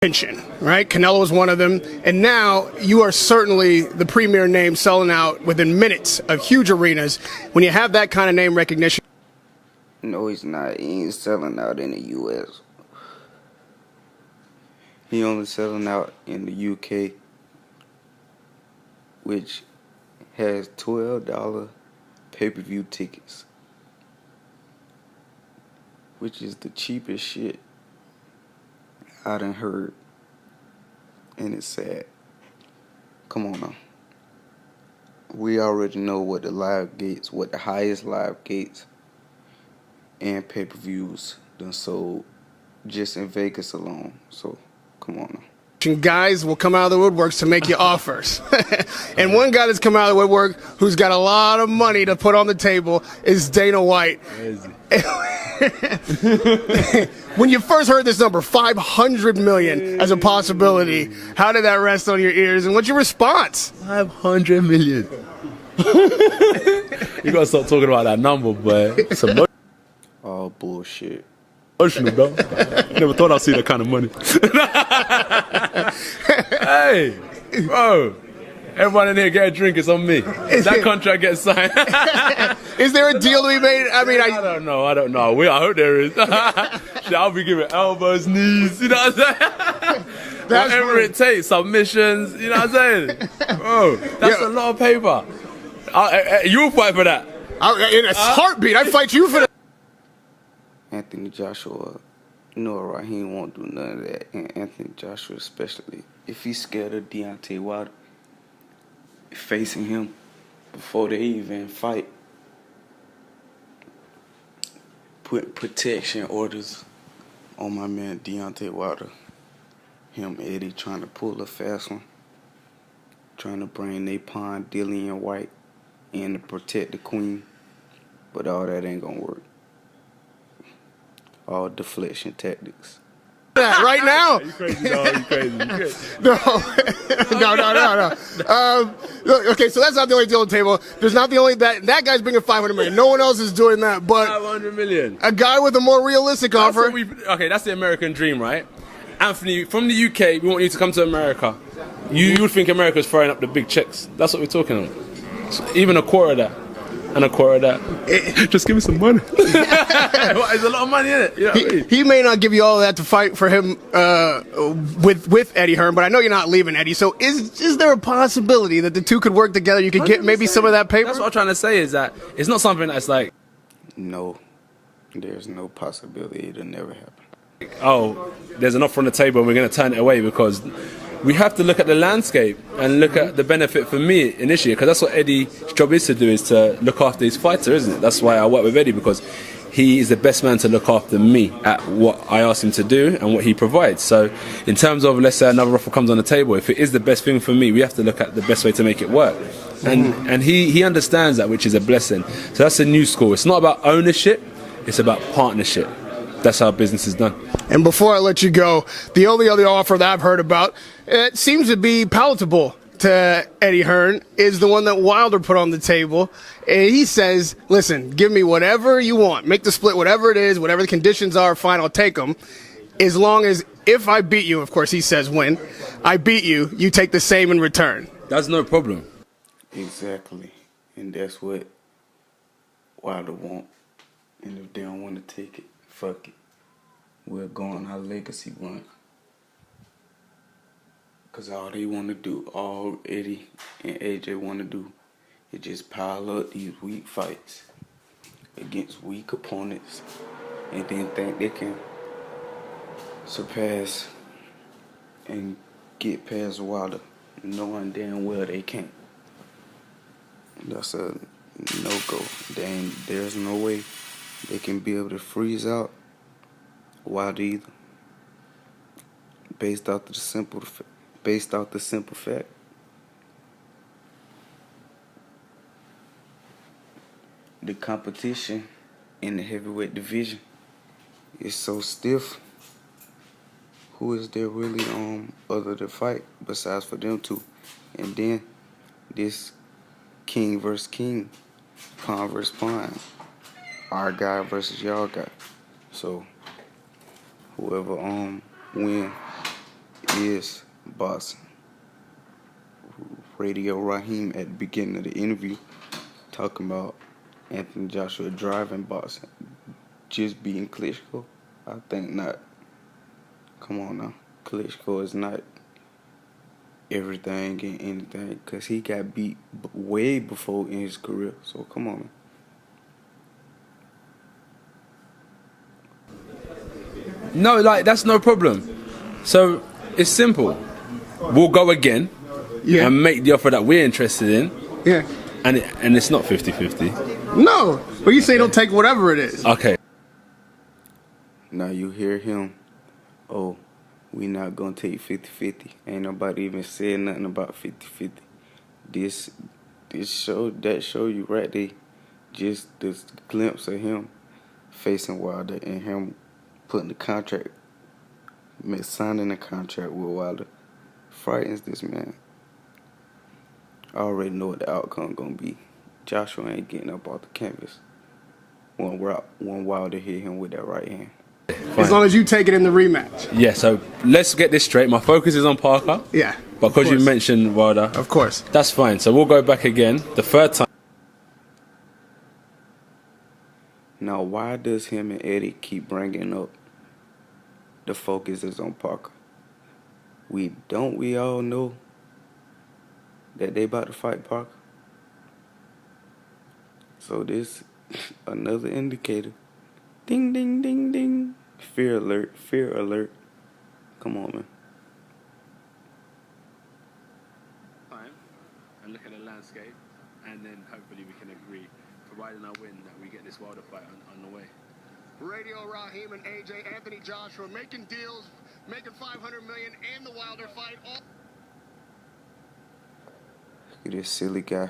attention, right? Canelo is one of them. And now you are certainly the premier name selling out within minutes of huge arenas. When you have that kind of name recognition. No, he's not. He ain't selling out in the U.S. He only selling out in the U.K., which has $12 pay-per-view tickets, which is the cheapest shit I done heard, and it's sad. Come on now. We already know what the highest live gates and pay-per-views done sold just in Vegas alone. So, come on now. Guys will come out of the woodworks to make you offers. And one guy that's come out of the woodwork who's got a lot of money to put on the table is Dana White. When you first heard this number, $500 million as a possibility, how did that rest on your ears, and what's your response? $500 million. You gotta stop talking about that number, but it's all bullshit. Emotional, bro. Never thought I'd see that kind of money. Hey, bro. Everyone in here get a drink. It's on me. That contract gets signed. Is there a deal to be made? I mean, I don't know. I hope there is. I'll be giving elbows, knees. You know what I'm saying? Whatever it takes. Submissions. You know what I'm saying? Bro, that's a lot of paper. You'll fight for that. In a heartbeat, I fight you for that. Anthony Joshua, Raheem won't do none of that. And Anthony Joshua especially. If he's scared of Deontay Wilder facing him before they even fight, put protection orders on my man Deontay Wilder. Him, Eddie, trying to pull a fast one. Trying to bring Napon, Dillian White in to protect the queen. But all that ain't gonna work. All deflection tactics. Right now. You crazy, dog. You crazy. No. Look, okay, so that's not the only deal on the table. There's not the only that guy's bringing $500 million. No one else is doing that, but $500 million. A guy with a more realistic offer. That's the American dream, right? Anthony, from the UK, we want you to come to America. You would think America's throwing up the big checks. That's what we're talking about. So even a quarter of that. And a quarter of that. Just give me some money. There's a lot of money in it. You know what I mean? He may not give you all of that to fight for him with Eddie Hearn, but I know you're not leaving Eddie. So is there a possibility that the two could work together? You could get maybe some of that paper? That's what I'm trying to say, is that it's not something that's like... No. There's no possibility. It'll never happen. Oh, there's an offer on the table and we're going to turn it away, because we have to look at the landscape and look at the benefit for me initially, because that's what Eddie's job is to do, is to look after his fighter, isn't it? That's why I work with Eddie, because he is the best man to look after me at what I ask him to do and what he provides. So in terms of, let's say another offer comes on the table, if it is the best thing for me, we have to look at the best way to make it work. And he understands that, which is a blessing. So that's a new school. It's not about ownership, it's about partnership. That's how business is done. And before I let you go, the only other offer that I've heard about, it seems to be palatable to Eddie Hearn, is the one that Wilder put on the table. And he says, listen, give me whatever you want. Make the split whatever it is, whatever the conditions are, fine, I'll take them. As long as, if I beat you, of course he says when, I beat you, you take the same in return. That's no problem. Exactly. And that's what Wilder want. And if they don't want to take it, fuck it. We're going our legacy run. Because all they want to do, all Eddie and AJ want to do, is just pile up these weak fights against weak opponents and then think they can surpass and get past Wilder, knowing damn well they can't. That's a no-go. There's no way they can be able to freeze out Wilder either, based off the simple fact the competition in the heavyweight division is so stiff. Who is there really other to fight besides for them two? And then this king versus king, pawn versus pawn, our guy versus y'all guy. So whoever win is boxing. Radio Raheem at the beginning of the interview talking about Anthony Joshua driving boxing. Just beating Klitschko? I think not. Come on now. Klitschko is not everything and anything because he got beat way before in his career. So come on, man. No, like, that's no problem. So it's simple. We'll go again and make the offer that we're interested in. Yeah. And it's not 50-50. No. But you say don't take whatever it is. Okay. Now you hear him, oh, we not going to take 50-50. Ain't nobody even said nothing about 50-50. This show you right there, just this glimpse of him facing Wilder and him putting the contract, signing the contract with Wilder, frightens this man. I already know what the outcome gonna be. Joshua ain't getting up off the canvas when Wilder hit him with that right hand. Fine. As long as you take it in the rematch. Yeah, so let's get this straight. My focus is on Parker. Yeah. Because you mentioned Wilder. Of course. That's fine. So we'll go back again. The third time. Now, why does him and Eddie keep bringing up the focus is on Parker? We all know that they about to fight Parker? So this another indicator. Ding, ding, ding, ding. Fear alert, fear alert. Come on, man. And look at the landscape, and then hopefully we can agree, providing I win, that we get this Wilder fight on the way. Radio Raheem and AJ, Anthony Joshua making deals, making $500 million and the Wilder fight. Look at this silly guy.